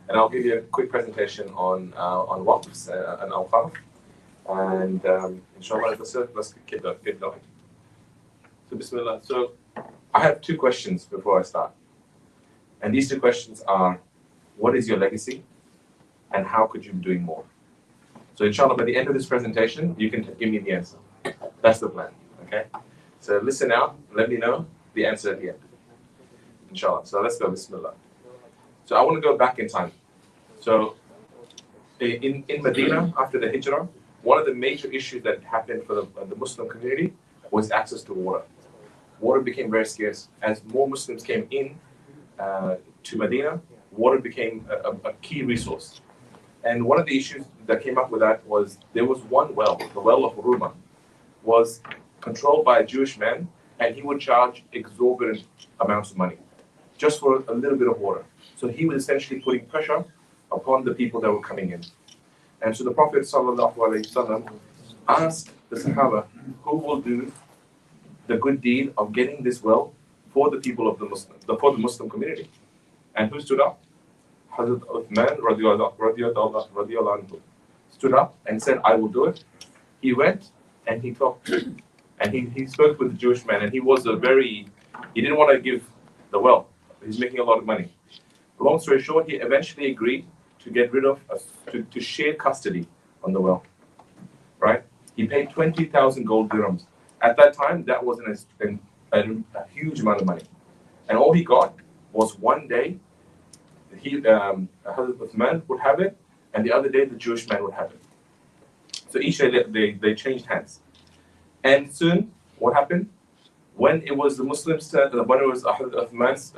and I'll give you a quick presentation on Waqfs and Awqaf. And inshallah, let's get going. So Bismillah. So I have two questions before I start. And these two questions are, what is your legacy? And how could you be doing more? So inshallah, by the end of this presentation, you can give me the answer. That's the plan, okay? So listen out, let me know the answer at the end. Inshallah. So let's go, Bismillah. So I want to go back in time. So in Medina, after the Hijrah, one of the major issues that happened for the Muslim community was access to water. Water became very scarce. As more Muslims came in to Medina, water became a key resource. And one of the issues that came up with that was there was one well, the well of Ruma, was controlled by a Jewish man, and he would charge exorbitant amounts of money just for a little bit of water. So he was essentially putting pressure upon the people that were coming in. And so the Prophet ﷺ asked the Sahaba, who will do the good deed of getting this well for the people of for the Muslim community? And who stood up? Hazrat Uthman radiallahu anhu stood up and said, I will do it. He went and he talked and he spoke with the Jewish man, and he didn't want to give the well. He's making a lot of money. Long story short, he eventually agreed to get rid of, to share custody on the well, right? He paid 20,000 gold dirhams. At that time, that wasn't a huge amount of money. And all he got was one day, Hazrat Uthman would have it, and the other day the Jewish man would have it. So Isha, they changed hands. And soon, what happened? When it was the Muslims' turn, when it was Hazrat Uthman's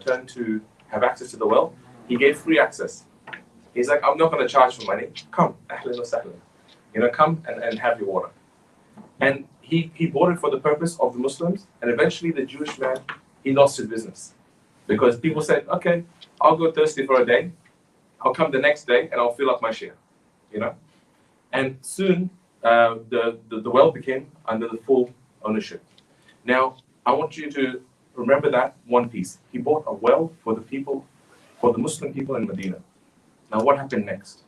turn to have access to the well, he gave free access. He's like, I'm not going to charge for money. Come, ahlan wa sahlan. Come and have your water. And he bought it for the purpose of the Muslims, and eventually the Jewish man, he lost his business. Because people said, okay, I'll go thirsty for a day, I'll come the next day and I'll fill up my share, And soon the well became under the full ownership. Now, I want you to remember that one piece. He bought a well for the Muslim people in Medina. Now, what happened next?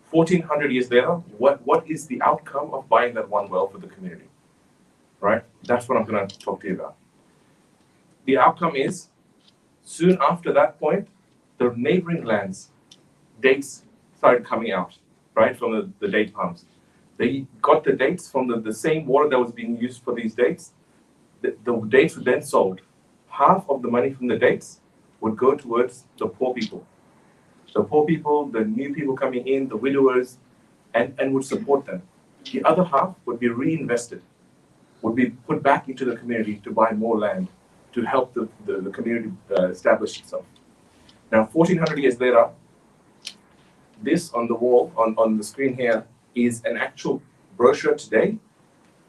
1400 years later, what is the outcome of buying that one well for the community? Right? That's what I'm going to talk to you about. The outcome is, soon after that point, the neighboring lands, dates started coming out, right, from the date palms. They got the dates from the same water that was being used for these dates. The dates were then sold. Half of the money from the dates would go towards the poor people. The poor people, the new people coming in, the widowers, and would support them. The other half would be reinvested, would be put back into the community to buy more land, to help the community establish itself. Now, 1400 years later, this on the wall, on the screen here, is an actual brochure today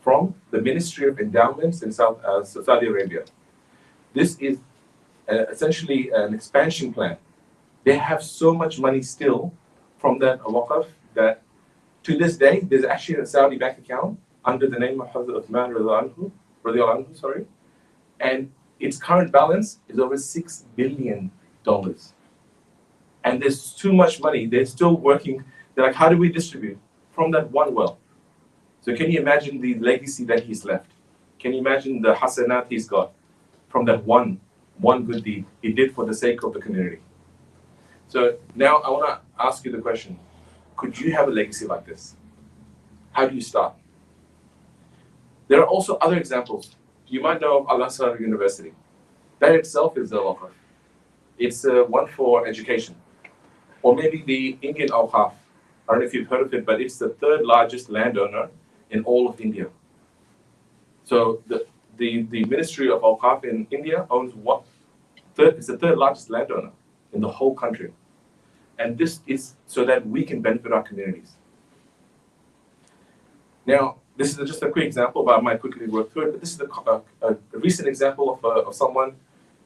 from the Ministry of Endowments in Saudi Arabia. This is essentially an expansion plan. They have so much money still from that Waqf that to this day, there's actually a Saudi bank account under the name of Hazrat Uthman radiallahu anhu, and its current balance is over $6 billion. And there's too much money. They're still working. They're like, how do we distribute? From that one well. So can you imagine the legacy that he's left? Can you imagine the hasanat he's got from that one good deed he did for the sake of the community? So now I want to ask you the question, could you have a legacy like this? How do you start? There are also other examples. You might know of Al-Azhar University. That itself is a Waqf. It's one for education. Or maybe the Indian Awqaf. I don't know if you've heard of it, but it's the third largest landowner in all of India. So the Ministry of Awqaf in India owns it's the third largest landowner in the whole country. And this is so that we can benefit our communities. Now, this is just a quick example, but I might quickly work through it. But this is a recent example of someone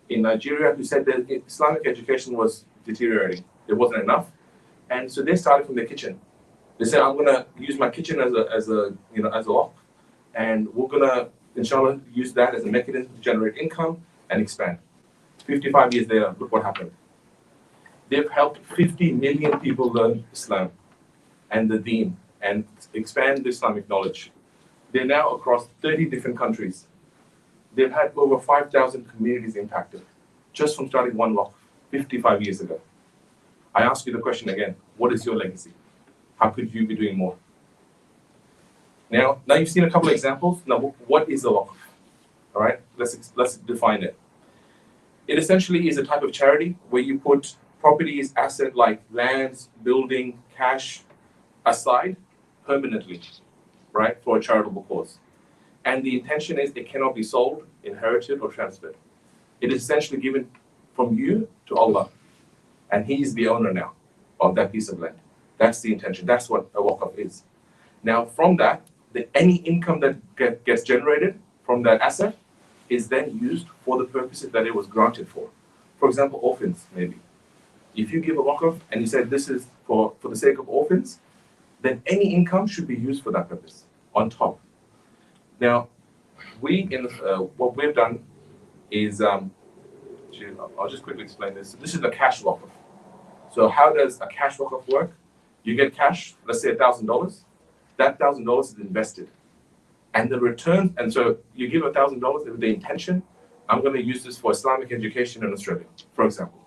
in Nigeria who said that Islamic education was deteriorating. There wasn't enough. And so they started from their kitchen. They said, I'm going to use my kitchen as a Waqf, and we're going to, inshallah, use that as a mechanism to generate income and expand. 55 years later, look what happened. They've helped 50 million people learn Islam and the Deen and expand the Islamic knowledge. They're now across 30 different countries. They've had over 5,000 communities impacted just from starting one Waqf 55 years ago. I ask you the question again, what is your legacy? How could you be doing more? Now you've seen a couple of examples. Now, what is a Waqf? All right, let's define it. It essentially is a type of charity where you put properties, asset like lands, building, cash aside permanently, right, for a charitable cause. And the intention is it cannot be sold, inherited, or transferred. It is essentially given from you to Allah. And He's the owner now of that piece of land. That's the intention. That's what a Waqf is. Now, from that, any income that gets generated from that asset is then used for the purposes that it was granted for. For example, orphans, maybe. If you give a Waqf and you say this is for the sake of orphans, then any income should be used for that purpose on top. Now, what we've done is, I'll just quickly explain this. This is a cash Waqf. So how does a cash Waqf work? You get cash, let's say $1,000. That $1,000 is invested. And the return, and so you give $1,000 with the intention, I'm going to use this for Islamic education in Australia, for example.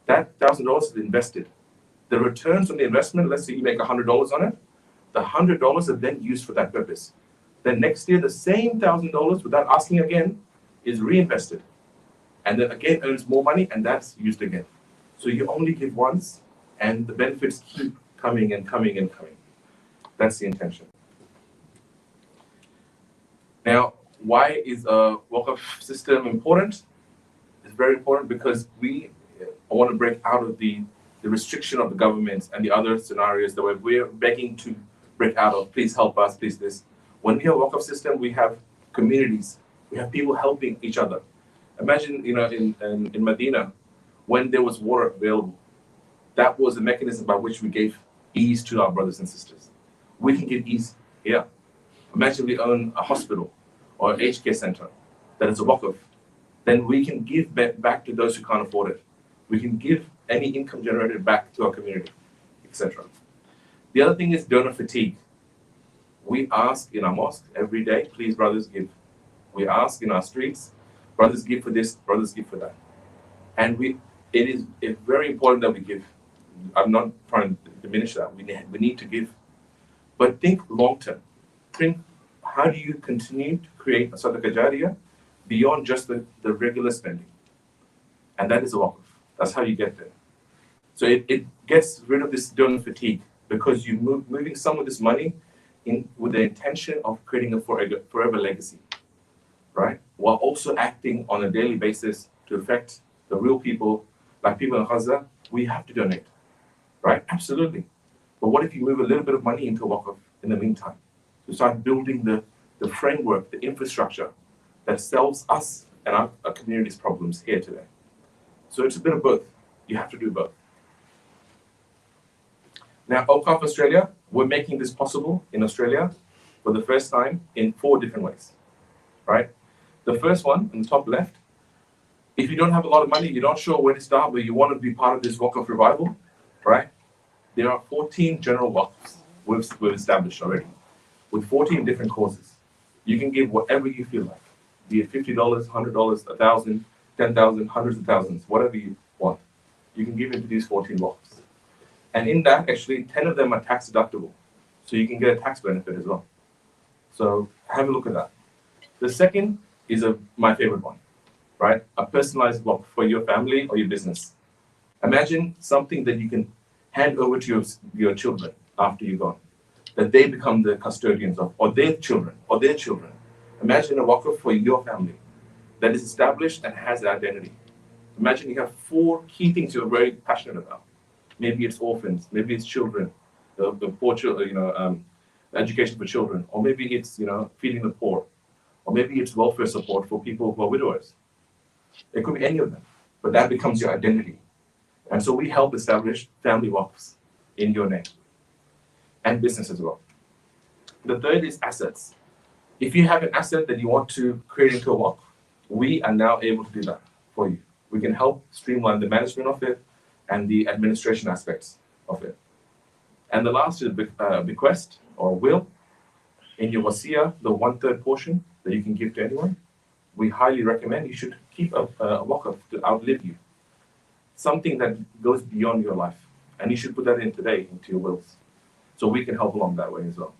That $1,000 is invested. The returns on the investment, let's say you make $100 on it, the $100 are then used for that purpose. Then next year, the same $1,000, without asking again, is reinvested. And then again earns more money, and that's used again. So you only give once, and the benefits keep coming and coming and coming. That's the intention. Now, why is a Waqf system important? It's very important because we want to break out of the restriction of the government and the other scenarios that we're begging to break out of. Please help us, please this. When we have a Waqf system, we have communities. We have people helping each other. Imagine, in Medina, when there was water available, that was the mechanism by which we gave ease to our brothers and sisters. We can give ease here. Imagine we own a hospital or an aged care center that is a Waqf. Then we can give back to those who can't afford it. We can give any income generated back to our community, etc. The other thing is donor fatigue. We ask in our mosque every day, please brothers give. We ask in our streets, brothers give for this, brothers give for that. And it is very important that we give. I'm not trying to diminish that. We need to give. But think long term. Think, how do you continue to create a sadaqah jariyah beyond just the regular spending? And that is a Waqf. That's how you get there. So it gets rid of this donor fatigue because you're moving some of this money in with the intention of creating a forever legacy, right? While also acting on a daily basis to affect the real people, like people in Gaza. We have to donate, right? Absolutely. But what if you move a little bit of money into a Waqf in the meantime to start building the framework, the infrastructure that solves us and our community's problems here today? So it's a bit of both. You have to do both. Now, Awqaf Australia, we're making this possible in Australia for the first time in 4 different ways, right? The first one, in the top left, if you don't have a lot of money, you're not sure where to start, but you want to be part of this Waqf revival, right? There are 14 general Waqfs we've established already, with 14 different causes. You can give whatever you feel like, be it $50, $100, $1,000, $10,000, hundreds of thousands, whatever you want. You can give into these 14 Waqfs. And in that, actually, 10 of them are tax deductible. So you can get a tax benefit as well. So have a look at that. The second is my favorite one, right? A personalized Waqf for your family or your business. Imagine something that you can hand over to your children after you're gone, that they become the custodians of, or their children. Imagine a Waqf for your family that is established and has an identity. Imagine you have 4 key things you're very passionate about. Maybe it's orphans, maybe it's children, the poor children, education for children, or maybe it's feeding the poor, or maybe it's welfare support for people who are widowers. It could be any of them, but that becomes your identity. And so we help establish family Waqfs in your name, and business as well. The third is assets. If you have an asset that you want to create into a Waqf, we are now able to do that for you. We can help streamline the management of it, and the administration aspects of it. And the last is bequest or will. In your wasiya, the 1/3 portion that you can give to anyone, we highly recommend you should keep a waqf to outlive you. Something that goes beyond your life. And you should put that in today into your wills. So we can help along that way as well.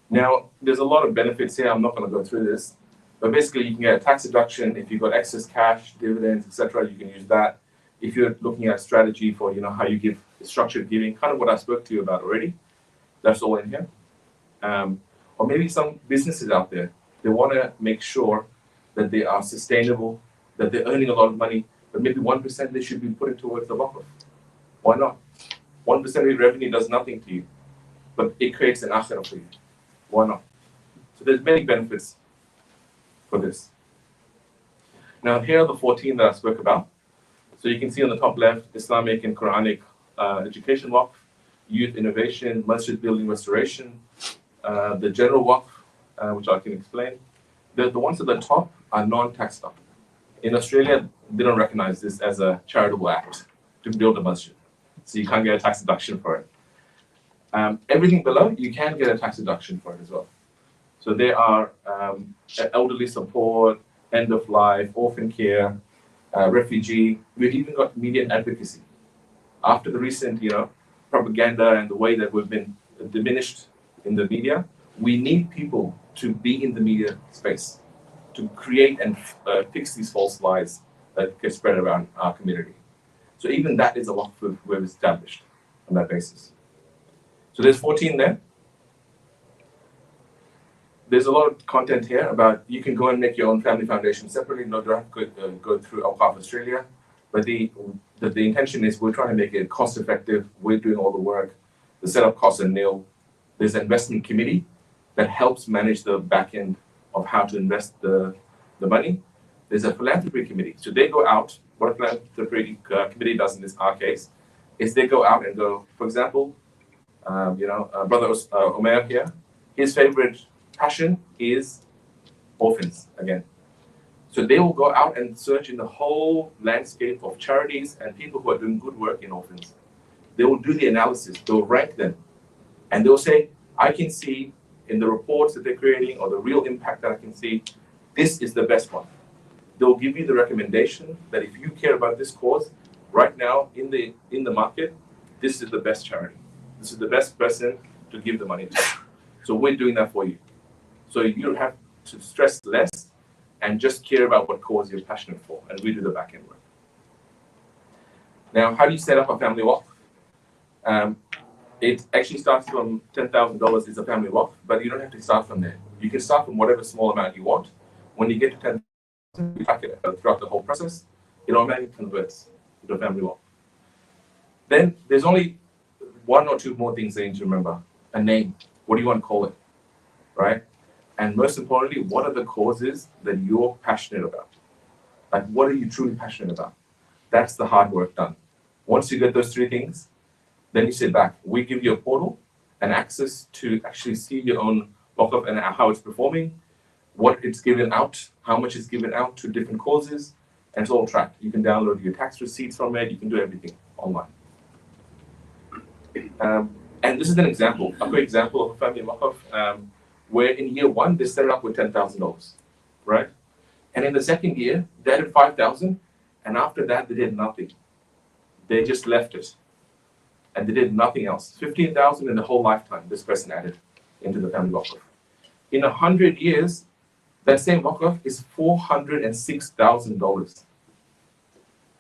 Now, there's a lot of benefits here. I'm not going to go through this. But basically, you can get a tax deduction. If you've got excess cash, dividends, etc., you can use that. If you're looking at strategy for how you give structured giving, kind of what I spoke to you about already, that's all in here. Or maybe some businesses out there, they want to make sure that they are sustainable, that they're earning a lot of money, but maybe 1% they should be putting towards the waqf. Why not? 1% of your revenue does nothing to you, but it creates an akhirah for you. Why not? So there's many benefits for this. Now here are the 14 that I spoke about. So you can see on the top left, Islamic and Quranic education waqf, youth innovation, masjid building restoration, the general waqf, which I can explain. The ones at the top are non-tax stuff. In Australia, they don't recognize this as a charitable act to build a masjid. So you can't get a tax deduction for it. Everything below, you can get a tax deduction for it as well. So there are elderly support, end of life, orphan care, refugee. We've even got media advocacy. After the recent, propaganda and the way that we've been diminished in the media, we need people to be in the media space to create and fix these false lies that get spread around our community. So even that is a waqf we've established on that basis. So there's 14 there. There's a lot of content here about you can go and make your own family foundation separately. No, you don't have to go through Awqaf Australia. But the intention is we're trying to make it cost effective. We're doing all the work. The setup costs are nil. There's an investment committee that helps manage the back end of how to invest the money. There's a philanthropy committee. So they go out. What a philanthropy committee does in our case is they go out and go, for example, Brother Omer here, his favorite passion is orphans again. So they will go out and search in the whole landscape of charities and people who are doing good work in orphans. They will do the analysis, they'll rank them, and they'll say, I can see in the reports that they're creating or the real impact that I can see, this is the best one. They'll give you the recommendation that if you care about this cause, right now in the market, this is the best charity. This is the best person to give the money to. So we're doing that for you. So you have to stress less and just care about what cause you're passionate for, and we do the back end work. Now, how do you set up a family waqf? It actually starts from $10,000 is a family waqf, but you don't have to start from there. You can start from whatever small amount you want. When you get to 10,000, you track it throughout the whole process. It automatically converts into a family waqf. Then there's only one or two more things that you need to remember. A name. What do you want to call it? Right? And most importantly, what are the causes that you're passionate about? Like, what are you truly passionate about? That's the hard work done. Once you get those three things, then you sit back. We give you a portal and access to actually see your own waqf and how it's performing, what it's given out, how much is given out to different causes, and it's all tracked. You can download your tax receipts from it. You can do everything online. And this is an example, a quick example of a family waqf, where in year one, they set it up with $10,000, right? And in the second year, they added 5,000, and after that, they did nothing. They just left it, and they did nothing else. 15,000 in the whole lifetime, this person added into the family waqf. In 100 years, that same waqf is $406,000.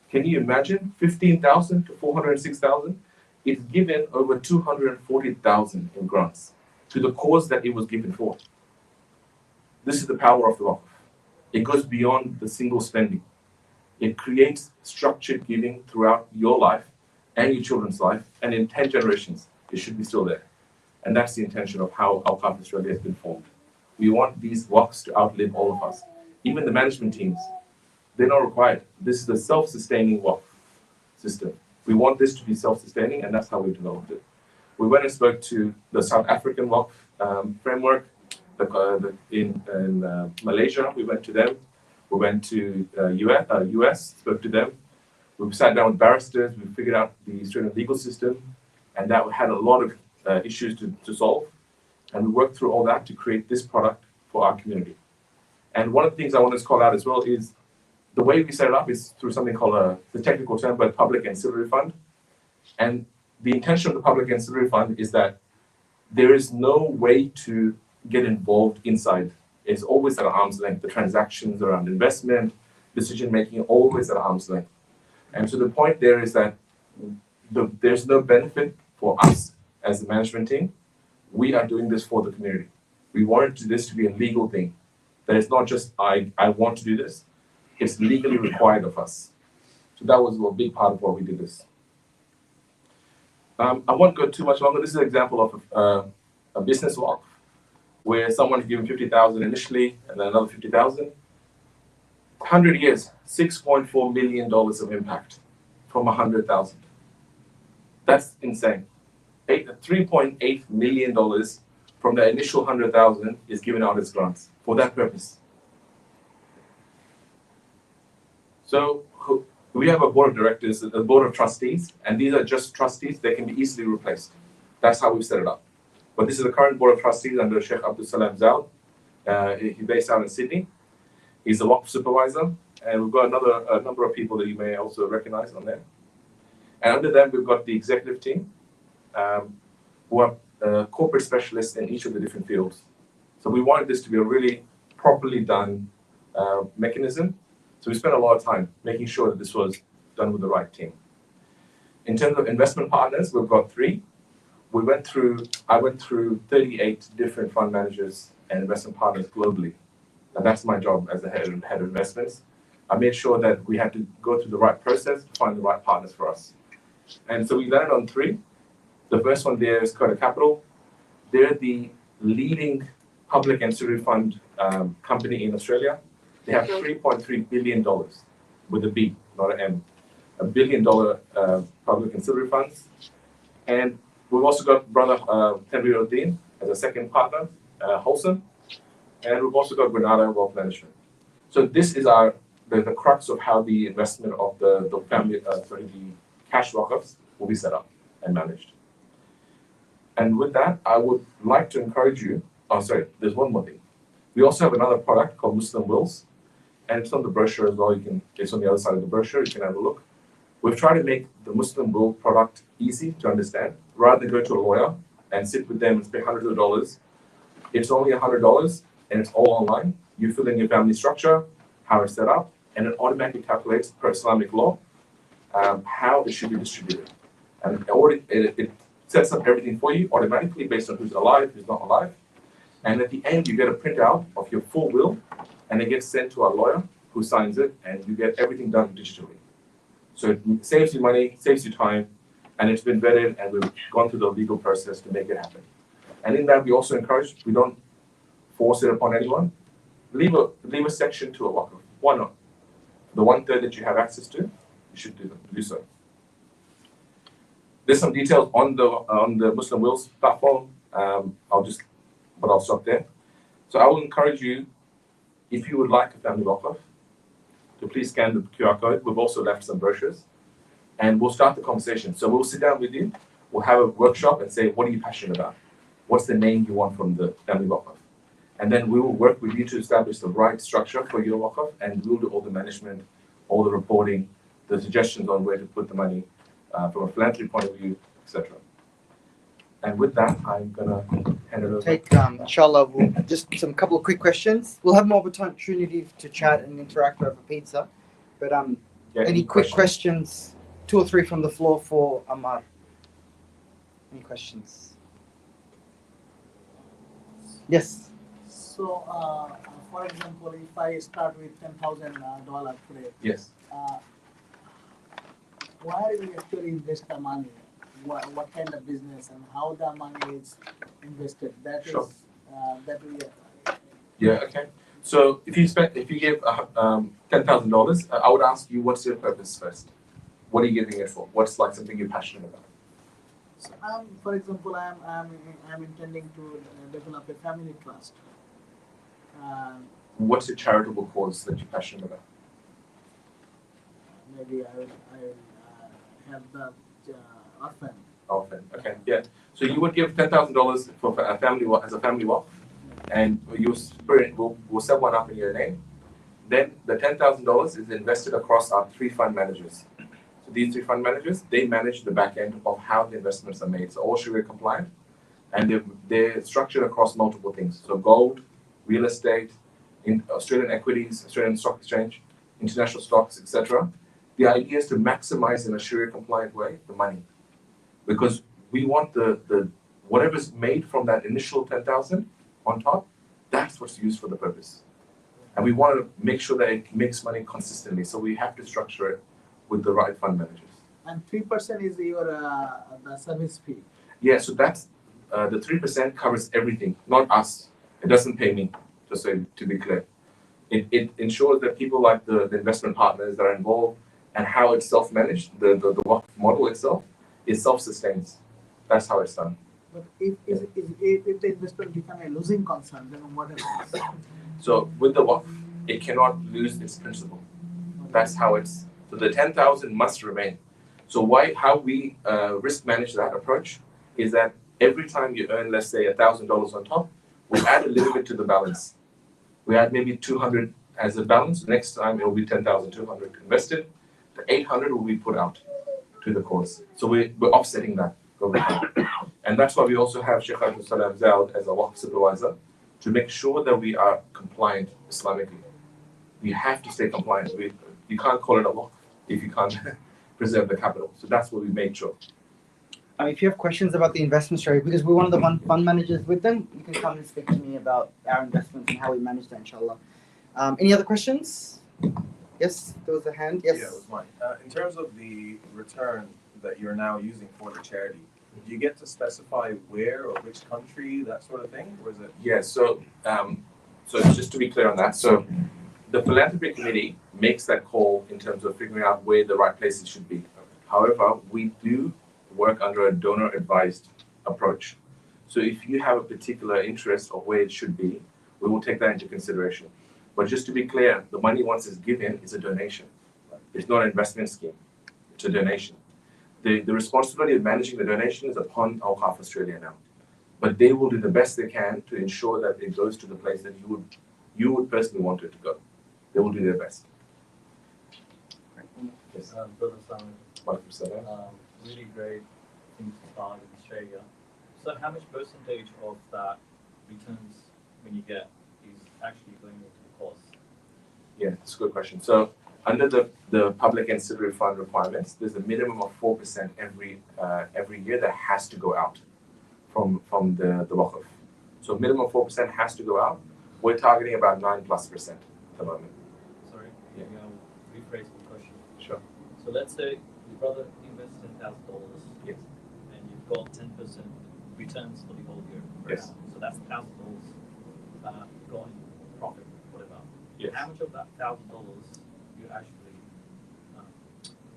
Can you imagine 15,000 to 406,000? It's given over 240,000 in grants to the cause that it was given for. This is the power of the waqf. It goes beyond the single spending. It creates structured giving throughout your life and your children's life, and in 10 generations, it should be still there. And that's the intention of how Awqaf Australia has been formed. We want these waqfs to outlive all of us. Even the management teams, they're not required. This is a self-sustaining waqf system. We want this to be self-sustaining, and that's how we developed it. We went and spoke to the South African waqf framework in Malaysia. We went to them. We went to US, spoke to them. We've sat down with barristers, we figured out the Australian legal system, and that had a lot of issues to solve. And we worked through all that to create this product for our community. And one of the things I want to call out as well is the way we set it up is through something called the technical term, but public ancillary fund. And the intention of the public ancillary fund is that there is no way to get involved inside. It's always at arm's length. The transactions around investment, decision making, always at arm's length. And so the point there is that there's no benefit for us as the management team. We are doing this for the community. We wanted this to be a legal thing. That it's not just I want to do this. It's legally required of us. So that was a big part of why we did this. I won't go too much longer. This is an example of a business Waqf where someone's given 50,000 initially and then another 50,000. 100 years, $6.4 million of impact from 100,000. That's insane. $3.8 million from the initial 100,000 is given out as grants for that purpose. So we have a board of directors, a board of trustees, and these are just trustees. They can be easily replaced. That's how we've set it up. But this is the current board of trustees under Sheikh Abdul Salam Zal. He's based out in Sydney. He's the Waqf supervisor, and we've got a number of people that you may also recognize on there. And under them, we've got the executive team, who are corporate specialists in each of the different fields. So we wanted this to be a really properly done mechanism. So we spent a lot of time making sure that this was done with the right team. In terms of investment partners, we've got 3. I went through 38 different fund managers and investment partners globally. And that's my job as the head of investments. I made sure that we had to go through the right process to find the right partners for us. And so we landed on 3. The first one there is Coda Capital. They're the leading public ancillary fund company in Australia. They have $3.3 billion with a B, not an M. $1 billion public ancillary funds. And we've also got brother Tanvir Uddin as a second partner, Wholesum. And we've also got Granada Wealth Management. So this is the crux of how the investment of the cash Waqfs will be set up and managed. And with that, I would like to encourage you. Oh, sorry, there's one more thing. We also have another product called Muslim Wills, and it's on the brochure as well. It's on the other side of the brochure. You can have a look. We've tried to make the Muslim Will product easy to understand, rather than go to a lawyer and sit with them and spend hundreds of dollars. It's only $100, and it's all online. You fill in your family structure, how it's set up, and it automatically calculates per Islamic law how it should be distributed. And it sets up everything for you automatically based on who's alive, who's not alive. And at the end, you get a printout of your full will, and it gets sent to our lawyer who signs it, and you get everything done digitally. So it saves you money, saves you time, and it's been vetted, and we've gone through the legal process to make it happen. And in that, we also encourage, we don't force it upon anyone. Leave a section to a Waqf. Why not? The 1/3 that you have access to, you should do so. There's some details on the Muslim Wills platform. I'll stop there. So I will encourage you, if you would like a family Waqf, to please scan the QR code. We've also left some brochures, and we'll start the conversation. So we'll sit down with you, we'll have a workshop and say, what are you passionate about? What's the name you want from the family Waqf? And then we will work with you to establish the right structure for your Waqf, and we'll do all the management, all the reporting, the suggestions on where to put the money from a philanthropy point of view, etc. And with that, I'm gonna hand it over. Inshallah, we'll just some couple of quick questions. We'll have more opportunity to chat and interact over pizza. But any quick questions? 2 or 3 from the floor for Ammar. Any questions? Yes. So, for example, if I start with $10,000 today, Yes. Where do we actually invest the money? What kind of business and how the money is invested? That Sure. is that we. Yeah. Okay. So if you give $10,000, I would ask you, what's your purpose first? What are you giving it for? What's like something you're passionate about? So, for example, I'm intending to develop a family trust. What's a charitable cause that you're passionate about? maybe I will help the orphan. Orphan. Okay. Yeah. So you would give $10,000 for a family as a family Waqf, and we'll set one up in your name. Then the $10,000 is invested across our 3 fund managers. So these 3 fund managers, they manage the back end of how the investments are made. So all Sharia compliant, and they're structured across multiple things. So gold, real estate, in Australian equities, Australian stock exchange, international stocks, etc. The idea is to maximize in a Sharia compliant way the money, because we want the whatever's made from that initial 10,000 on top, that's what's used for the purpose. And we want to make sure that it makes money consistently. So we have to structure it with the right fund managers. And 3% is your the service fee. Yeah, so that's the 3% covers everything, not us. It doesn't pay me, just so to be clear. It ensures that people like the investment partners that are involved and how it's self-managed, the Waqf model itself, it self-sustains. That's how it's done. But if the investment become a losing concern, then what happens? So with the Waqf, it cannot lose its principal. That's how it's. So the 10,000 must remain. So how we risk manage that approach is that every time you earn, let's say, $1,000 on top, we add a little bit to the balance. We add maybe 200 as a balance. Next time it will be 10,200 invested. The 800 will be put out to the cause. So we're offsetting that over time. And that's why we also have Sheikh Abdul Salam Zaud as a Waqf supervisor to make sure that we are compliant Islamically. We have to stay compliant. You can't call it a Waqf if you can't preserve the capital. So that's what we made sure. If you have questions about the investment strategy, because we're one of the fund managers with them, you can come and speak to me about our investments and how we manage that, inshallah. Any other questions? Yes, there was a hand. Yes. Yeah, it was mine. In terms of the return that you're now using for the charity, do you get to specify where or which country, that sort of thing, or is it? Yeah. So just to be clear on that, so the philanthropy committee makes that call in terms of figuring out where the right places should be. However, we do work under a donor-advised approach. So if you have a particular interest of where it should be, we will take that into consideration. But just to be clear, the money once it's given is a donation. It's not an investment scheme. It's a donation. The responsibility of managing the donation is upon Awqaf Australia now. But they will do the best they can to ensure that it goes to the place that you would personally want it to go. They will do their best. Yes. Brother Simon, 100%. really great thing to start in Australia. So how much percentage of that returns when you get is actually going into the cause? Yeah, that's a good question. So under the public ancillary fund requirements, there's a minimum of 4% every year that has to go out from the Waqf. So minimum 4% has to go out. We're targeting about 9+% at the moment. Sorry, Yeah. I'll rephrase the question. Sure. So let's say your brother invests $10,000 Yes. and you've got 10% returns for the whole year. Yes. So that's $1,000 going profit, whatever. Yes. How much of that $1,000 you actually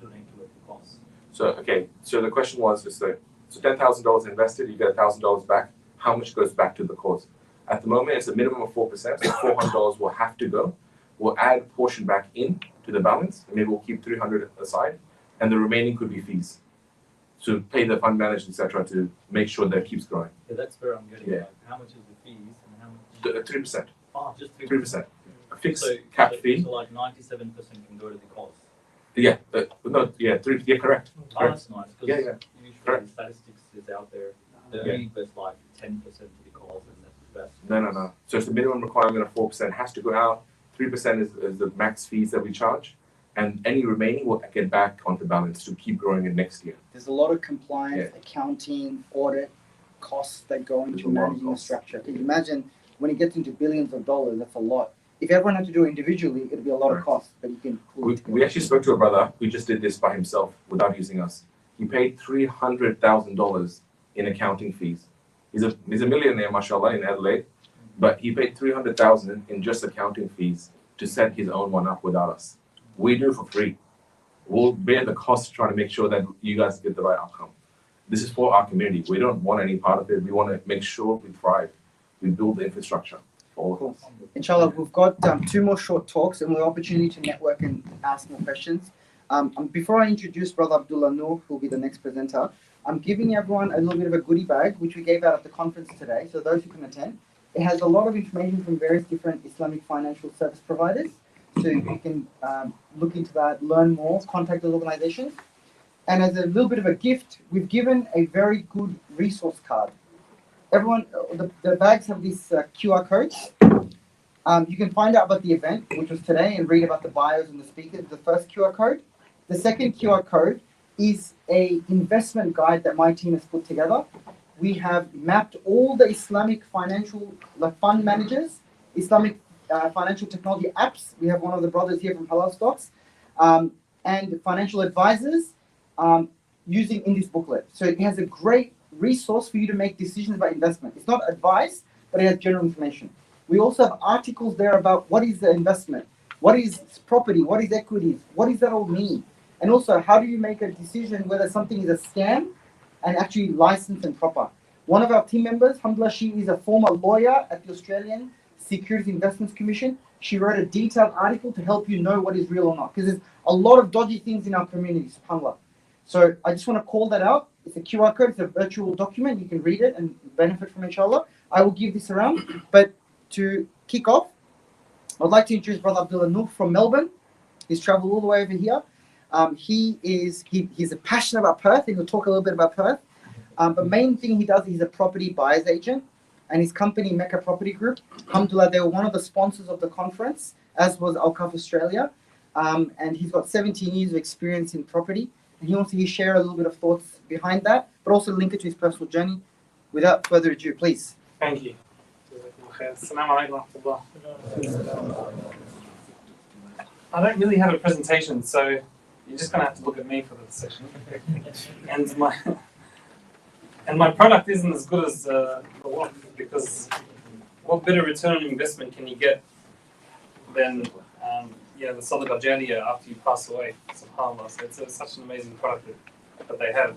donate to the cause? So the question was just so $10,000 invested, you get $1,000 back. How much goes back to the cause? At the moment, it's a minimum of 4%, so $400 will have to go. We'll add a portion back in to the balance, and maybe we'll keep $300 aside, and the remaining could be fees to pay the fund manager, etc., to make sure that it keeps growing. Yeah, that's where I'm getting Yeah. at. How much is the fees and how much? 3%. Oh, just 3%. A fixed So, cap fee. So like 97% can go to the cause. Yeah. Yeah. Correct. Oh, that's nice. Because Yeah. usually Correct. the statistics is out there. The Yeah. only best like 10% to the cause and that's the best. No. So it's the minimum requirement of 4% has to go out. 3% is the max fees that we charge, and any remaining will get back onto balance to keep growing in next year. There's a lot of compliance, accounting, audit costs that go into There's a lot of managing the costs. structure. Can you imagine when it gets into billions of dollars? That's a lot. If everyone had to do it individually, it'd be a lot of Correct. costs. But you can pull it together. We actually spoke to a brother who just did this by himself without using us. He paid $300,000 in accounting fees. He's a millionaire, mashallah, in Adelaide, but he paid $300,000 in just accounting fees to set his own one up without us. We do it for free. We'll bear the cost trying to make sure that you guys get the right outcome. This is for our community. We don't want any part of it. We want to make sure we thrive. We build the infrastructure for all of us. Inshallah, we've got 2 more short talks and we'll have opportunity to network and ask more questions. Before I introduce Brother Abdullah Noor, who will be the next presenter, I'm giving everyone a little bit of a goodie bag, which we gave out at the conference today, so those who can attend. It has a lot of information from various different Islamic financial service providers, so you can look into that, learn more, contact those organizations. And as a little bit of a gift, we've given a very good resource card. Everyone, the bags have these QR codes. You can find out about the event, which was today, and read about the bios and the speakers, the first QR code. The second QR code is a investment guide that my team has put together. We have mapped all the Islamic financial fund managers, Islamic financial technology apps. We have one of the brothers here from Halal Stocks, and financial advisors using in this booklet. So it has a great resource for you to make decisions about investment. It's not advice, but it has general information. We also have articles there about what is the investment, what is property, what is equities, what does that all mean? And also, how do you make a decision whether something is a scam and actually licensed and proper? One of our team members, alhamdulillah, she is a former lawyer at the Australian Securities Investments Commission. She wrote a detailed article to help you know what is real or not, because there's a lot of dodgy things in our community, subhanAllah. So I just want to call that out. It's a QR code, it's a virtual document. You can read it and benefit from it, inshallah. I will give this around. But to kick off, I'd like to introduce Brother Abdullah Noor from Melbourne. He's travelled all the way over here. He's a passionate about Perth, and he'll talk a little bit about Perth. But main thing he does, he's a property buyer's agent, and his company, Mecca Property Group, alhamdulillah, they were one of the sponsors of the conference, as was Awqaf Australia. And he's got 17 years of experience in property. And he wants to share a little bit of thoughts behind that, but also link it to his personal journey. Without further ado, please. Thank you. I don't really have a presentation, so you're just going to have to look at me for this session. And my product isn't as good as the Waqf, because what better return on investment can you get than the Sadaqah Jariyah after you pass away, subhanAllah. So it's such an amazing product that they have.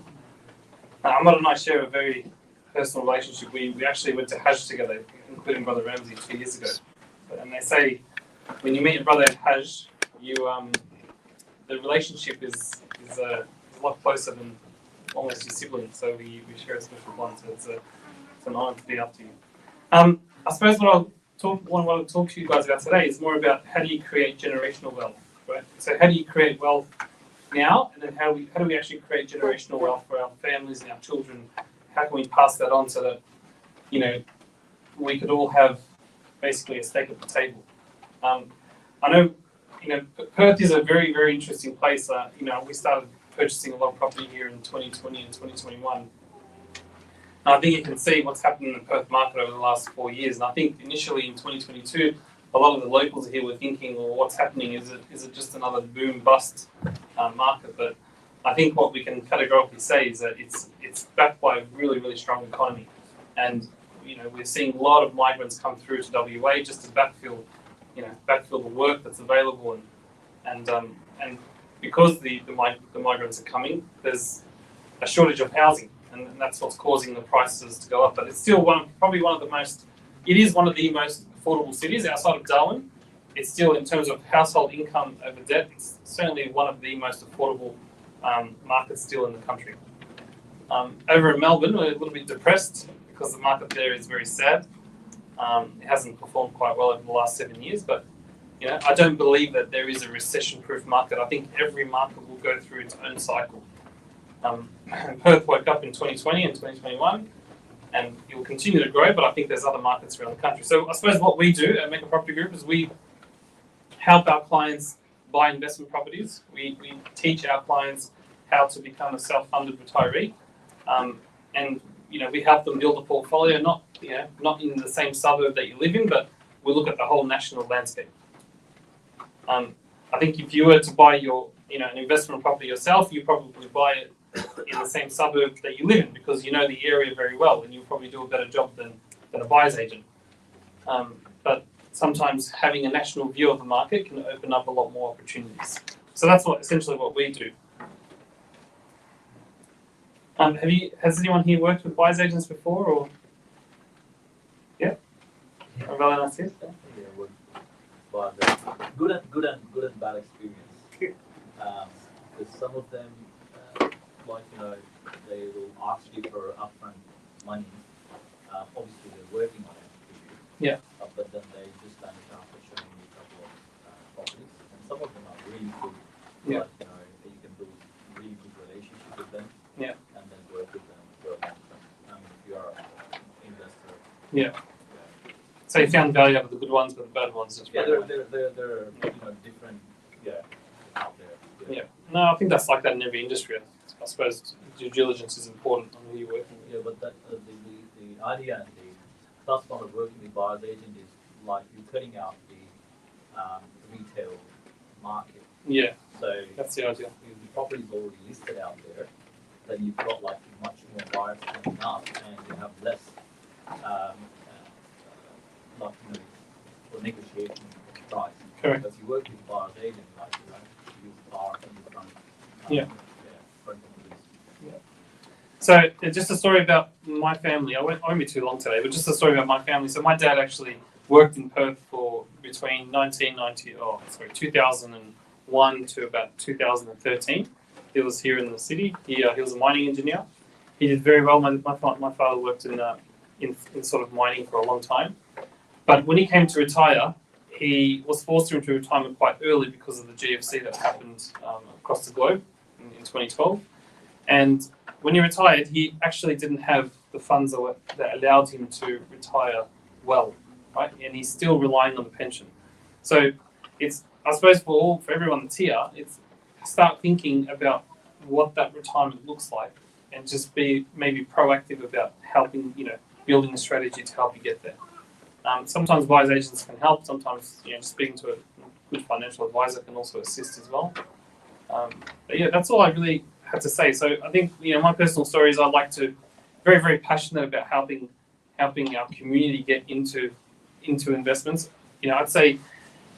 Ammar and I share a very personal relationship. We actually went to Hajj together, including Brother Ramsey 2 years ago. And they say when you meet a brother at Hajj, the relationship is a lot closer than almost your sibling. So we share a special bond. So it's an honor to be up to you. I suppose what I want to talk to you guys about today is more about how do you create generational wealth, right? So how do you create wealth now, and then how do we actually create generational wealth for our families and our children? How can we pass that on so that we could all have basically a stake at the table? I know Perth is a very, very interesting place. We started purchasing a lot of property here in 2020 and 2021. And I think you can see what's happened in the Perth market over the last 4 years. And I think initially in 2022, a lot of the locals here were thinking, well, what's happening? Is it just another boom bust market? But I think what we can categorically say is that it's backed by a really, really strong economy. And we're seeing a lot of migrants come through to WA just to backfill the work that's available, and because the migrants are coming, there's a shortage of housing, and that's what's causing the prices to go up. But it's still probably one of the most affordable cities outside of Darwin. It's still, in terms of household income over debt, it's certainly one of the most affordable markets still in the country. Over in Melbourne, we're a little bit depressed because the market there is very sad. It hasn't performed quite well over the last 7 years, but I don't believe that there is a recession-proof market. I think every market will go through its own cycle. Perth woke up in 2020 and 2021, and it will continue to grow, but I think there's other markets around the country. So I suppose what we do at Mecca Property Group is we help our clients buy investment properties. We teach our clients how to become a self-funded retiree, and we help them build a portfolio, not in the same suburb that you live in, but we look at the whole national landscape. I think if you were to buy an investment property yourself, you probably buy it in the same suburb that you live in because you know the area very well, and you'll probably do a better job than a buyer's agent. But sometimes having a national view of the market can open up a lot more opportunities. So that's essentially what we do. Has anyone here worked with buyer's agents before, or? Yeah? But good and bad experience. because some of them, like they will ask you for upfront money. Obviously, they're working on it for you. Yeah. But then they just stand after showing you a couple of properties, and some of them are really good. Yeah. Like, you can build really good relationship with them. Yeah. And then work with them for a long term. I mean, if you are an investor. Yeah. So you found value out of the good ones, but the bad ones just Yeah, they're different. Yeah. Out there. Yeah. No, I think that's like that in every industry. I suppose due diligence is important on who you're working with. Yeah, but that the idea and the plus part of working with buyer's agent is like you're cutting out the retail market. Yeah. So that's the idea. If the property is already listed out there, then you've got like much more buyers coming up, and you have less for negotiation price. Correct. Because you work with buyer's agent, like you use bar in the front. Yeah. Front of the list. So just a story about my family. I won't be too long today, but just a story about my family. So my dad actually worked in Perth for between 2001 to about 2013. He was here in the city. He was a mining engineer. He did very well. My father worked in sort of mining for a long time. But when he came to retire, he was forced into retirement quite early because of the GFC that happened across the globe in 2012. And when he retired, he actually didn't have the funds that allowed him to retire well, right? And he's still relying on the pension. So it's, I suppose for everyone that's here, it's start thinking about what that retirement looks like and just be maybe proactive about helping, building a strategy to help you get there. Sometimes buyer's agents can help. Sometimes, just speaking to a good financial advisor can also assist as well. But yeah, that's all I really had to say. So I think, my personal story is I'd like to, very, very passionate about helping our community get into investments. I'd say,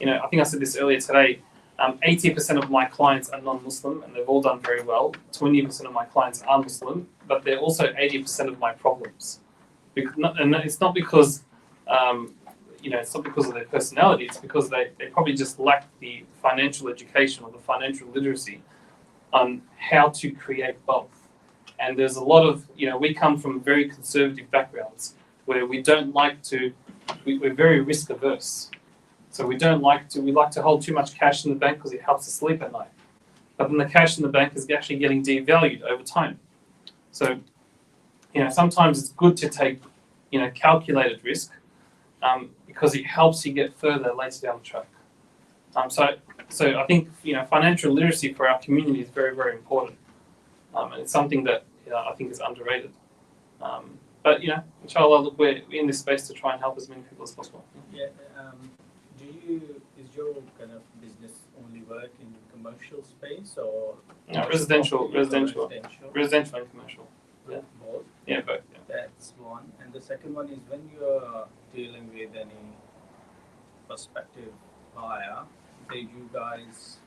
I think I said this earlier today, 80% of my clients are non-Muslim and they've all done very well. 20% of my clients are Muslim, but they're also 80% of my problems. And it's not because, it's not because of their personality, it's because they probably just lack the financial education or the financial literacy on how to create wealth. And there's a lot of, we come from very conservative backgrounds where we don't like to, we're very risk averse. So we like to hold too much cash in the bank because it helps us sleep at night. But then the cash in the bank is actually getting devalued over time. So, sometimes it's good to take, calculated risk because it helps you get further later down the track. So I think, financial literacy for our community is very, very important. And it's something that, I think is underrated. But, inshallah, look, we're in this space to try and help as many people as possible. Yeah. Is your kind of business only work in commercial space or? No, residential and commercial. Yeah. Both? Yeah, both. Yeah. That's one. And the second one is when you're dealing with any prospective buyer, do you guys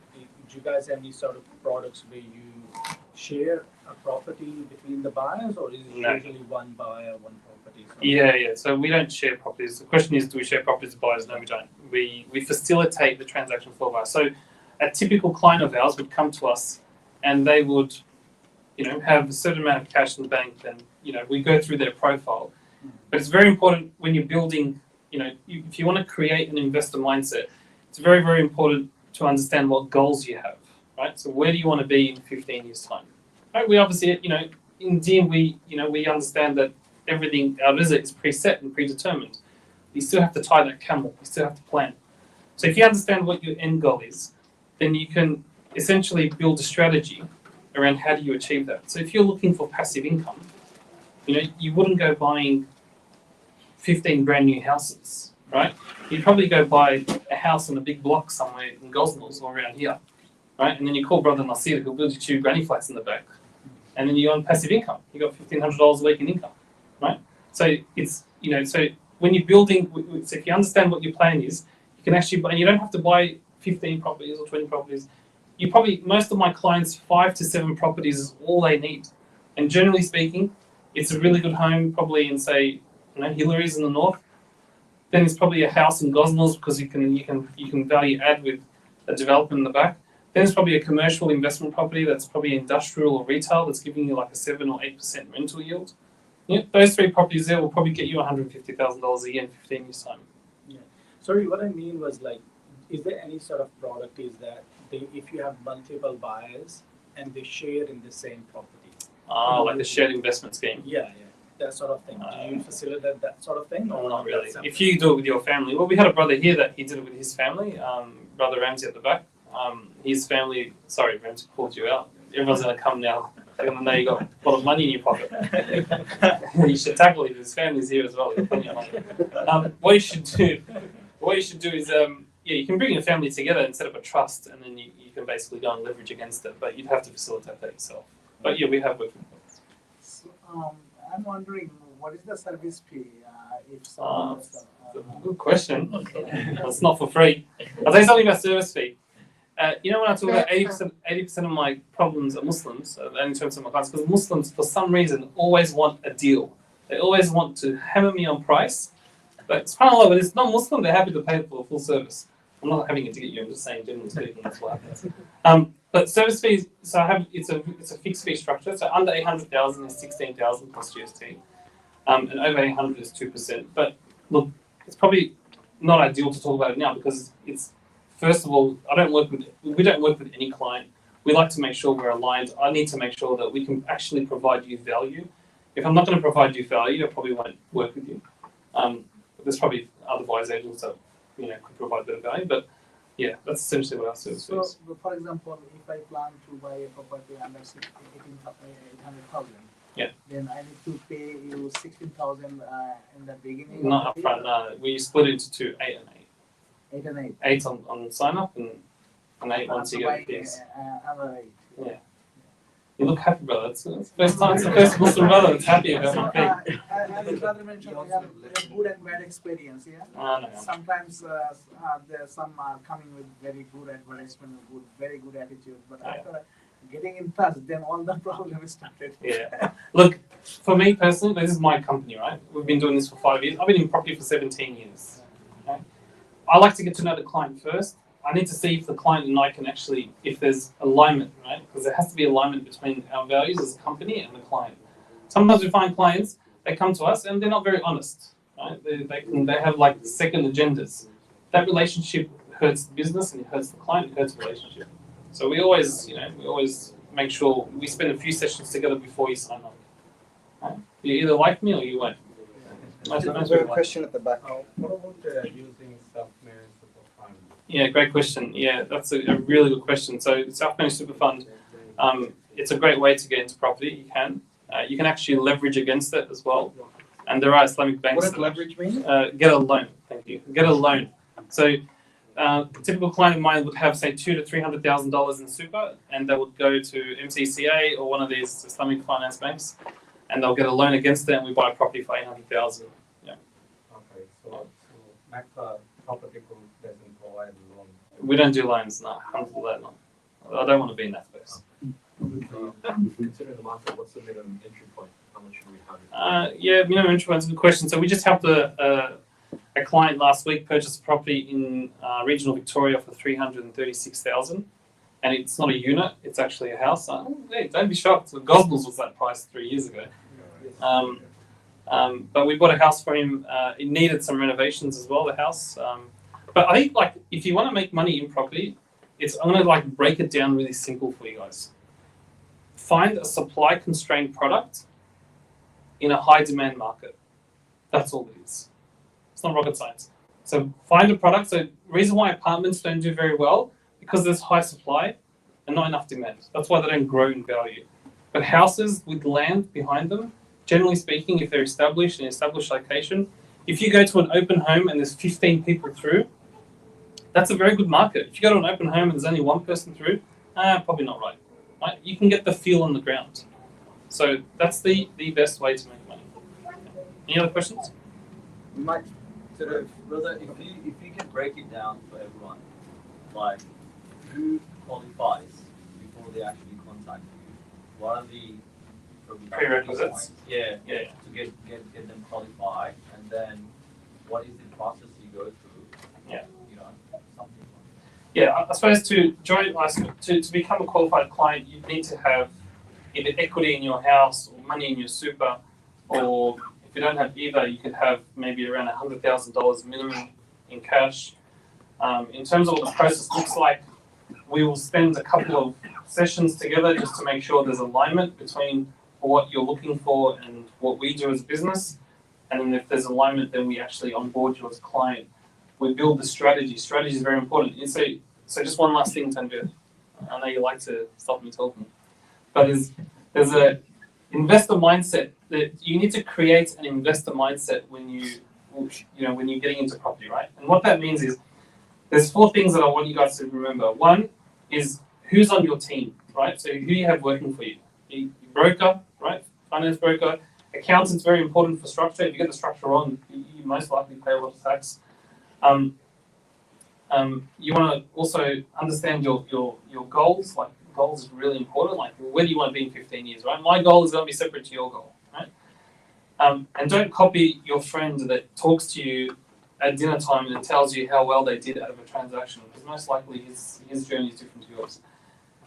have any sort of products where you share a property between the buyers, or is it usually one buyer, one property? Yeah. So we don't share properties. The question is, do we share properties with buyers? No, we don't. We facilitate the transaction for buyers. So a typical client of ours would come to us and they would, have a certain amount of cash in the bank, and, we go through their profile. But it's very important when you're building, if you want to create an investor mindset, it's very, very important to understand what goals you have, right? So where do you want to be in 15 years' time? Right? We obviously, in DIN, we understand that everything, our visit is preset and predetermined. You still have to tie that camel. You still have to plan. So if you understand what your end goal is, then you can essentially build a strategy around how do you achieve that. So if you're looking for passive income, you wouldn't go buying 15 brand new houses, right? You'd probably go buy a house in a big block somewhere in Gosnells or around here, right? And then you call Brother Nasir, who'll build you 2 granny flats in the back. And then you're on passive income. You got $1,500 a week in income, right? So it's, so when you're building, so if you understand what your plan is, you can actually buy, and you don't have to buy 15 properties or 20 properties. Most of my clients, 5 to 7 properties is all they need. And generally speaking, it's a really good home, probably in, say, Hillary's in the north. Then it's probably a house in Gosnells because you can value add with a development in the back. Then there's probably a commercial investment property that's probably industrial or retail that's giving you like a 7 or 8% rental yield. Yeah, those three properties there will probably get you $150,000 a year in 15 years' time. Sorry, what I mean was like, is there any sort of product is that if you have multiple buyers and they share in the same property? Like a shared investment scheme. Yeah, that sort of thing. Do you facilitate that sort of thing? Or not really. If you do it with your family, well, we had a brother here that he did it with his family. Brother Ramsey at the back. His family. Sorry, Ramsey called you out. Everyone's gonna come now. They're gonna know you got a lot of money in your pocket. You should tackle it. His family's here as well. Plenty of money. What you should do is you can bring your family together and set up a trust, and then you can basically go and leverage against it. But you'd have to facilitate that yourself. But yeah, we have worked with them. So, I'm wondering, what is the service fee if someone Good question. It's not for free. I'll tell you something about service fee. When I talk about 80% of my problems are Muslims, in terms of my clients, because Muslims, for some reason, always want a deal. They always want to hammer me on price. But subhanAllah, when it's non-Muslim, they're happy to pay for a full service. I'm not having it to get you, I'm just saying, generally speaking, that's what happens. But service fees, so it's a fixed fee structure. So under 800,000 is 16,000 plus GST, and over 800 is 2%. But look, it's probably not ideal to talk about it now because it's, first of all, we don't work with any client. We like to make sure we're aligned. I need to make sure that we can actually provide you value. If I'm not going to provide you value, I probably won't work with you. But there's probably other buyers agents that could provide better value. But yeah, that's essentially what our service is. So, for example, if I plan to buy a property under 800,000, then I need to pay you 16,000 in the beginning. Not upfront. No, we split it into two, 8 and 8. 8 and 8. 8 on sign up and 8 once you get the keys. Another 8. Yeah. You look happy, brother. It's the first time. It's the first Muslim brother that's happy about my fee. As your brother mentioned, we have good and bad experience. Yeah. No. Sometimes there some are coming with very good advertisement, very good attitude, but after getting in touch, then all the problems started. Yeah. Look, for me personally, this is my company, right? We've been doing this for 5 years. I've been in property for 17 years. Okay? I like to get to know the client first. I need to see if the client and I can actually, if there's alignment, right? Because there has to be alignment between our values as a company and the client. Sometimes we find clients, they come to us and they're not very honest, right? They have like second agendas. That relationship hurts the business and it hurts the client, it hurts the relationship. So we always make sure we spend a few sessions together before you sign up. Right? You either like me or you won't. There's a question at the back. What about using self-managed super fund? Yeah, great question. Yeah, that's a really good question. So self-managed super fund, it's a great way to get into property. You can actually leverage against it as well. And there are Islamic banks. What does leverage mean? Get a loan. Thank you. Get a loan. So a typical client of mine would have, say, $200,000 to $300,000 in super, and they would go to MCCA or one of these Islamic finance banks, and they'll get a loan against it, and we buy a property for $800,000. Yeah. Okay, so Mecca Property Group doesn't provide a loan. We don't do loans, no. Alhamdulillah, no. I don't want to be in that space. Considering the market, what's the minimum entry point? How much should we target? Minimum entry point's a good question. So we just helped a client last week purchase a property in regional Victoria for $336,000, and it's not a unit; it's actually a house. Hey, don't be shocked. The Gosnells was that price 3 years ago. But we bought a house for him. It needed some renovations as well. The house. But I think if you want to make money in property, I'm going to break it down really simple for you guys. Find a supply constrained product in a high demand market. That's all it is. It's not rocket science. So find a product. So the reason why apartments don't do very well, because there's high supply and not enough demand. That's why they don't grow in value. But houses with land behind them, generally speaking, if they're established in an established location, if you go to an open home and there's 15 people through, that's a very good market. If you go to an open home and there's only one person through, probably not right. Right? You can get the feel on the ground. So that's the best way to make money. Any other questions? We might Brother, if you can break it down for everyone, like who qualifies before they actually contact you? What are the Prerequisites? Yeah. To get them qualified, and then what is the process you go through? Yeah. Something. Yeah, I suppose to join to become a qualified client, you need to have either equity in your house or money in your super, or if you don't have either, you could have maybe around $100,000 minimum in cash. In terms of what the process looks like, we will spend a couple of sessions together just to make sure there's alignment between what you're looking for and what we do as a business. And then if there's alignment, then we actually onboard you as a client. We build the strategy. Strategy is very important. And so just one last thing, Tanvir. I know you like to stop me talking, but there's a investor mindset that you need to create an investor mindset when when you're getting into property, right? And what that means is there's 4 things that I want you guys to remember. One is who's on your team, right? So who you have working for you. Your broker, right? Finance broker. Accountant's very important for structure. If you get the structure wrong, you most likely pay a lot of tax. You want to also understand your goals. Like goals is really important. Like where do you want to be in 15 years, right? My goal is going to be separate to your goal, right? And don't copy your friend that talks to you at dinner time and tells you how well they did out of a transaction, because most likely his journey is different to yours.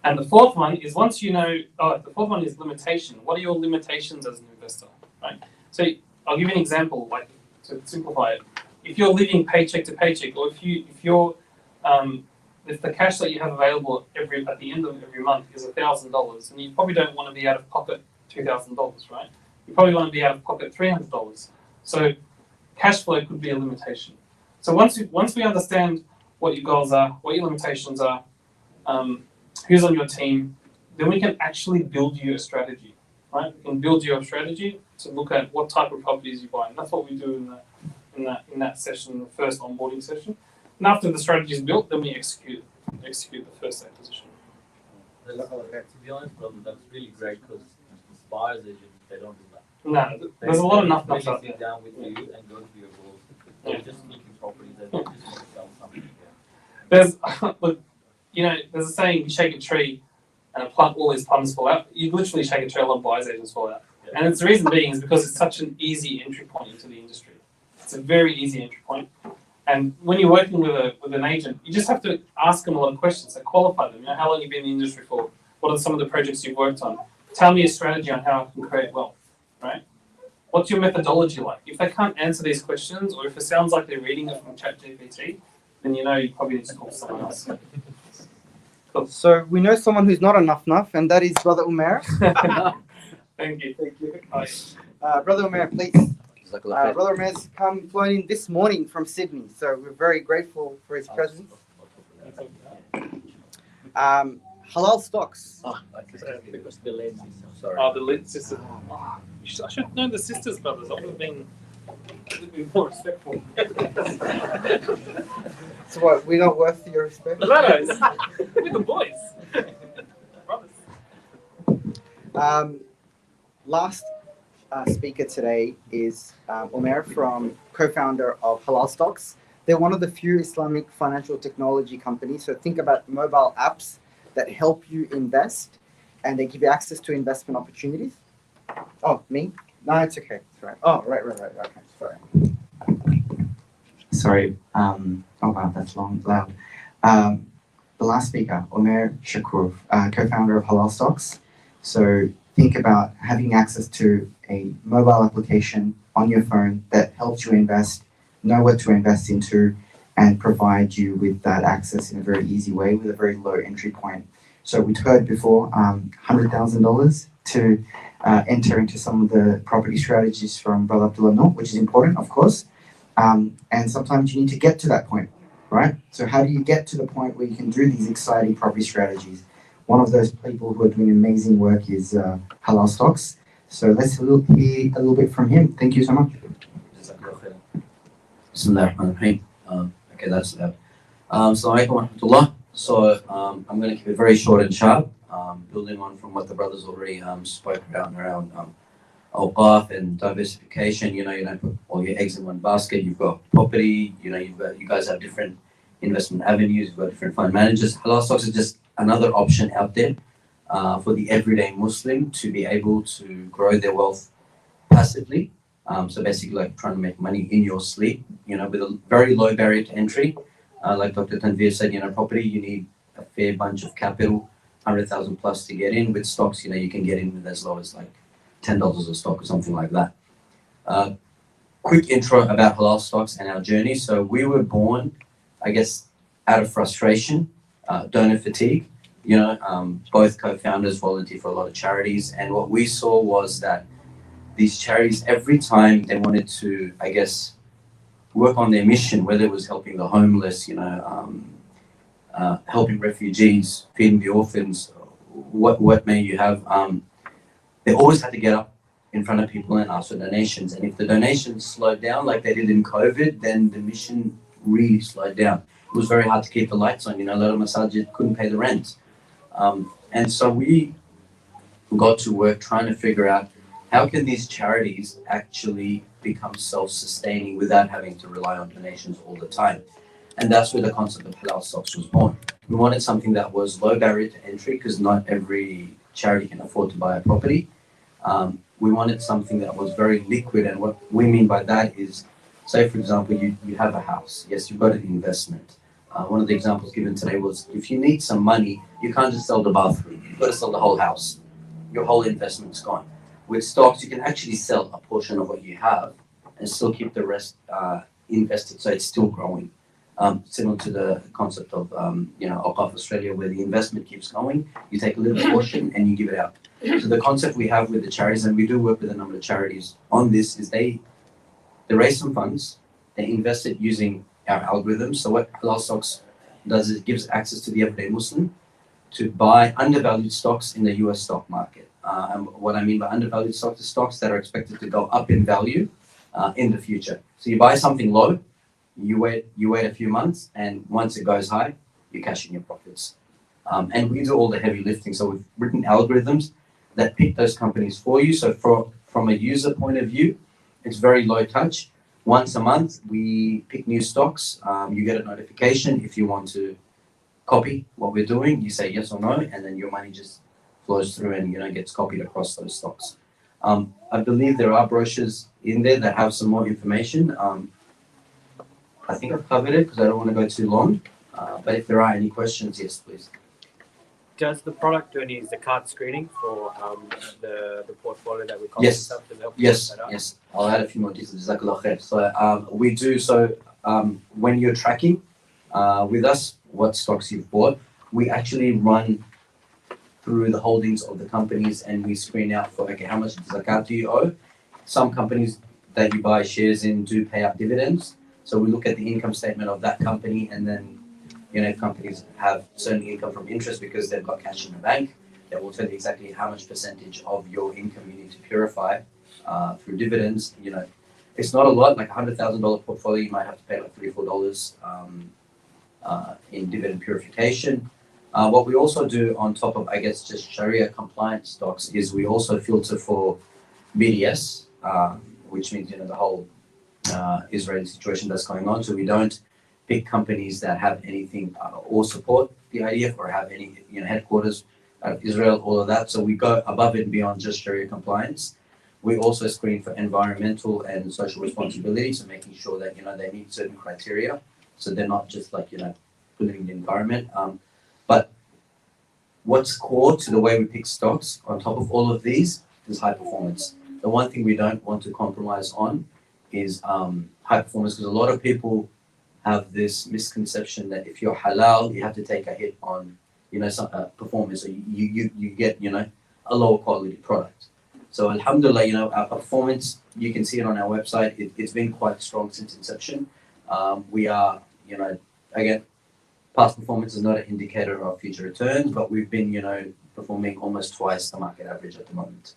And the 4th one is the 4th one is limitation. What are your limitations as an investor, right? So I'll give you an example, like to simplify it. If you're living paycheck to paycheck, or if the cash that you have available at the end of every month is $1,000, and you probably don't want to be out of pocket $2,000, right? You probably want to be out of pocket $300. So cash flow could be a limitation. So once we understand what your goals are, what your limitations are, who's on your team, then we can actually build you a strategy, right? We can build you a strategy to look at what type of properties you buy, and that's what we do in that session, the first onboarding session. And after the strategy is built, then we execute the first acquisition. To be honest, brother, that's really great because buyers agents, they don't do that. No, there's a lot of nothing really out sit there. down with you and go through your goals. They're just looking properties and they just want to sell something. There's look, there's a saying: you shake a tree, and all these plums fall out. You literally shake a tree, a lot of buyers agents fall out. Yeah. And it's the reason being is because it's such an easy entry point into the industry. It's a very easy entry point. And when you're working with an agent, you just have to ask them a lot of questions and qualify them. How long you've been in the industry for? What are some of the projects you've worked on? Tell me a strategy on how I can create wealth, right? What's your methodology like? If they can't answer these questions, or if it sounds like they're reading it from ChatGPT, then you probably need to call someone else. Cool. So we know someone who's not enough, and that is Brother Umair. Thank you. Thank you. Bye. Brother Umair, please. Brother Umair's flown in this morning from Sydney, so we're very grateful for his presence. Halal stocks. Because the lens is sorry. Oh, the lead sister. Oh, I should know the sisters, brothers. I would have been more respectful. So what, we're not worth your respect? No, we're the boys. Brothers. Last speaker today is Umair, co-founder of Halal Stocks. They're one of the few Islamic financial technology companies. So think about mobile apps that help you invest, and they give you access to investment opportunities. Oh, me? No, it's okay. Sorry. Oh, right. Okay, sorry. Oh wow, that's loud. The last speaker, Umair Shakur, co-founder of Halal Stocks. So think about having access to a mobile application on your phone that helps you invest, know what to invest into, and provide you with that access in a very easy way with a very low entry point. So we've heard before, $100,000 to enter into some of the property strategies from Brother Abdullah Noor, which is important, of course. And sometimes you need to get to that point, right? So how do you get to the point where you can do these exciting property strategies? One of those people who are doing amazing work is Halal Stocks. So let's hear a little bit from him. Thank you so much. Bismillahirrahmanirrahim. Okay, that's loud. Assalamu alaikum wa rahmatullah. So I'm going to keep it very short and sharp, building on from what the brothers already spoke around Awqaf and diversification. You don't put all your eggs in one basket. You've got property. You guys have different investment avenues. You've got different fund managers. Halal Stocks is just another option out there for the everyday Muslim to be able to grow their wealth passively. So basically like trying to make money in your sleep, with a very low barrier to entry. Like Dr. Tanvir said, property, you need a fair bunch of capital, 100,000 plus to get in. With stocks, you can get in with as low as like $10 a stock or something like that. Quick intro about halal stocks and our journey. So we were born, I guess, out of frustration, donor fatigue. Both co-founders volunteer for a lot of charities, and what we saw was that these charities, every time they wanted to, I guess, work on their mission, whether it was helping the homeless, helping refugees, feeding the orphans, what may you have, they always had to get up in front of people and ask for donations. And if the donations slowed down like they did in COVID, then the mission really slowed down. It was very hard to keep the lights on. A lot of masajid couldn't pay the rent. And so we got to work trying to figure out how can these charities actually become self-sustaining without having to rely on donations all the time. And that's where the concept of halal stocks was born. We wanted something that was low barrier to entry because not every charity can afford to buy a property. We wanted something that was very liquid, and what we mean by that is, say for example, you have a house. Yes, you've got an investment. One of the examples given today was if you need some money, you can't just sell the bathroom. You've got to sell the whole house. Your whole investment's gone. With stocks, you can actually sell a portion of what you have and still keep the rest invested, so it's still growing. Similar to the concept of Awqaf Australia, where the investment keeps going, you take a little portion and you give it out. So the concept we have with the charities, and we do work with a number of charities on this, is they raise some funds, they invest it using our algorithms. So what halal stocks does is it gives access to the everyday Muslim to buy undervalued stocks in the US stock market. And what I mean by undervalued stocks is stocks that are expected to go up in value in the future. So you buy something low, you wait a few months, and once it goes high, you cash in your profits. And we do all the heavy lifting. So we've written algorithms that pick those companies for you. So from a user point of view, it's very low touch. Once a month, we pick new stocks. You get a notification if you want to copy what we're doing. You say yes or no, and then your money just flows through and gets copied across those stocks. I believe there are brochures in there that have some more information. I think I've covered it because I don't want to go too long. But if there are any questions, yes, please. Does the product do any zakat screening for the portfolio that we call Yes. Yes. I'll add a few more details. Jazakallah khair. So we do. So when you're tracking with us what stocks you've bought, we actually run through the holdings of the companies and we screen out for how much zakat do you owe. Some companies that you buy shares in do pay out dividends. So we look at the income statement of that company, and then if companies have certain income from interest because they've got cash in the bank, they will tell you exactly how much percentage of your income you need to purify through dividends. It's not a lot. Like $100,000 portfolio, you might have to pay like $3-4 in dividend purification. What we also do on top of, I guess, just Sharia compliant stocks is we also filter for BDS, which means the whole Israeli situation that's going on. So we don't pick companies that have anything or support the IDF or have any headquarters out of Israel, all of that. So we go above and beyond just Sharia compliance. We also screen for environmental and social responsibility, so making sure that they meet certain criteria, so they're not just like polluting the environment. But what's core to the way we pick stocks on top of all of these is high performance. The one thing we don't want to compromise on is high performance, because a lot of people have this misconception that if you're halal, you have to take a hit on some performance, so you get a lower quality product. So alhamdulillah, our performance, you can see it on our website. It's been quite strong since inception. We are, again, past performance is not an indicator of future returns, but we've been performing almost twice the market average at the moment.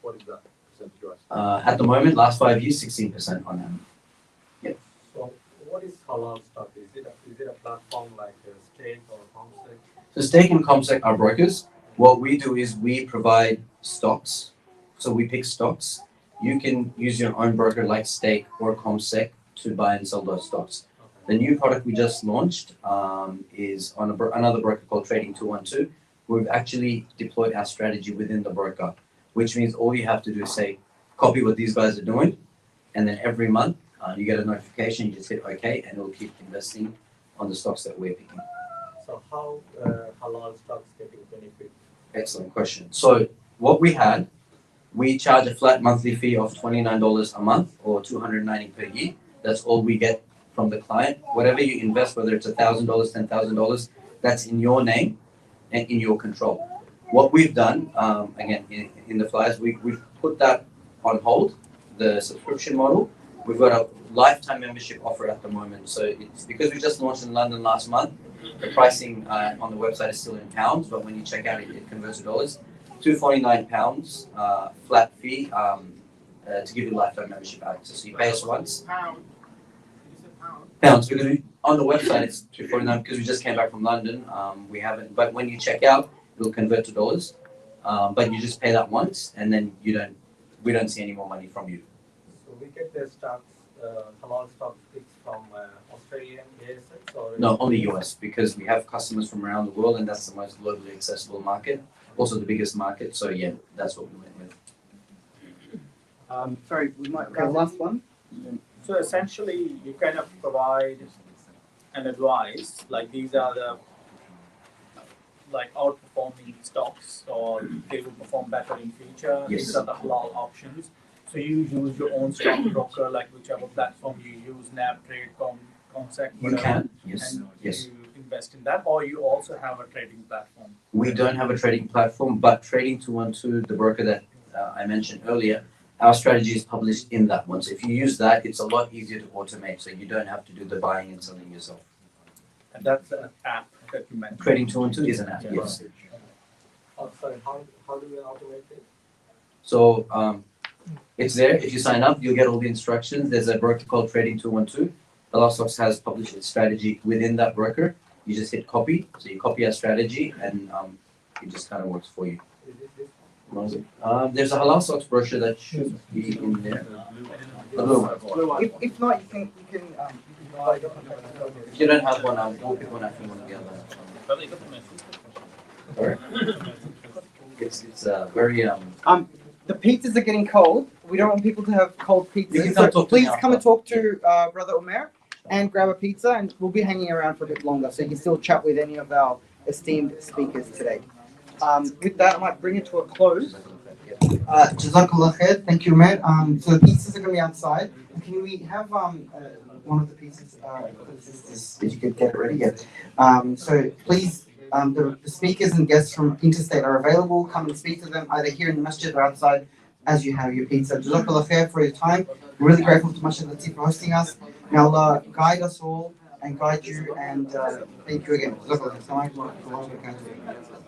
What is that percentage-wise? At the moment, last 5 years, 16% on them. Yep. So what is halal stock? Is it a platform like Stake or Comsec? So Stake and Comsec are brokers. What we do is we provide stocks. So we pick stocks. You can use your own broker like Stake or Comsec to buy and sell those stocks. The new product we just launched is on another broker called Trading 212. We've actually deployed our strategy within the broker, which means all you have to do is say, copy what these guys are doing, and then every month You get a notification, you just hit OK, and it'll keep investing on the stocks that we're picking. So how halal stocks getting benefit? Excellent question. So what we charge a flat monthly fee of $29 a month or $290 per year. That's all we get from the client. Whatever you invest, whether it's $1,000, $10,000, that's in your name and in your control. What we've done, again, in the flyers, we've put that on hold, the subscription model. We've got a lifetime membership offer at the moment. So it's because we just launched in London last month, the pricing on the website is still in pounds, but when you check out, it converts to dollars. £249 flat fee to give you lifetime membership access. So you pay us once. Pounds, because on the website it's $249 because we just came back from London. We haven't, but when you check out, it'll convert to dollars. But you just pay that once, and then we don't see any more money from you. So we get the stocks, halal stock picks from Australian ASX or? No, only US, because we have customers from around the world, and that's the most globally accessible market. Also the biggest market. So yeah, that's what we went with. Sorry, we might go last one. So essentially, you kind of provide an advice, like these are the outperforming stocks, or they will perform better in future. Yes. These are the halal options. So you use your own stock broker, like whichever platform you use, NAB, Trade, Consec, You whatever, can, yes, and yes. you invest in that, or you also have a trading platform. We don't have a trading platform, but Trading 212, the broker that I mentioned earlier, our strategy is published in that one. So if you use that, it's a lot easier to automate. So you don't have to do the buying and selling yourself. And that's an app that you mentioned. Trading 212 is an app, yes. Oh, sorry, how do we automate it? So it's there. If you sign up, you'll get all the instructions. There's a broker called Trading 212. Halal Stocks has published its strategy within that broker. You just hit copy. So you copy our strategy, and it just kind of works for you. Is it this? There's a Halal Stocks brochure that should be in there. The blue one. If not, you can provide your contact details. If you don't have one, we'll pick one up from one of the other. Sorry? It's very The pizzas are getting cold. We don't want people to have cold You pizzas. can So come talk to me please come and after. talk to Brother Ammar and grab a pizza, and we'll be hanging around for a bit longer, so you can still chat with any of our esteemed speakers today. With that, I might bring it to a close. Jazakallah khair. Thank you, Matt. So the pizzas are going to be outside. Can we have one of the pizzas? Did you get it ready? Yeah. So please, the speakers and guests from Interstate are available. Come and speak to them either here in the masjid or outside as you have your pizza. Jazakallah khair for your time. We're really grateful to Masjid Al-Latief for hosting us. May Allah guide us all and guide you, and thank you again. Jazakallah khair. Assalamu alaikum wa rahmatullahi wa barakatuh.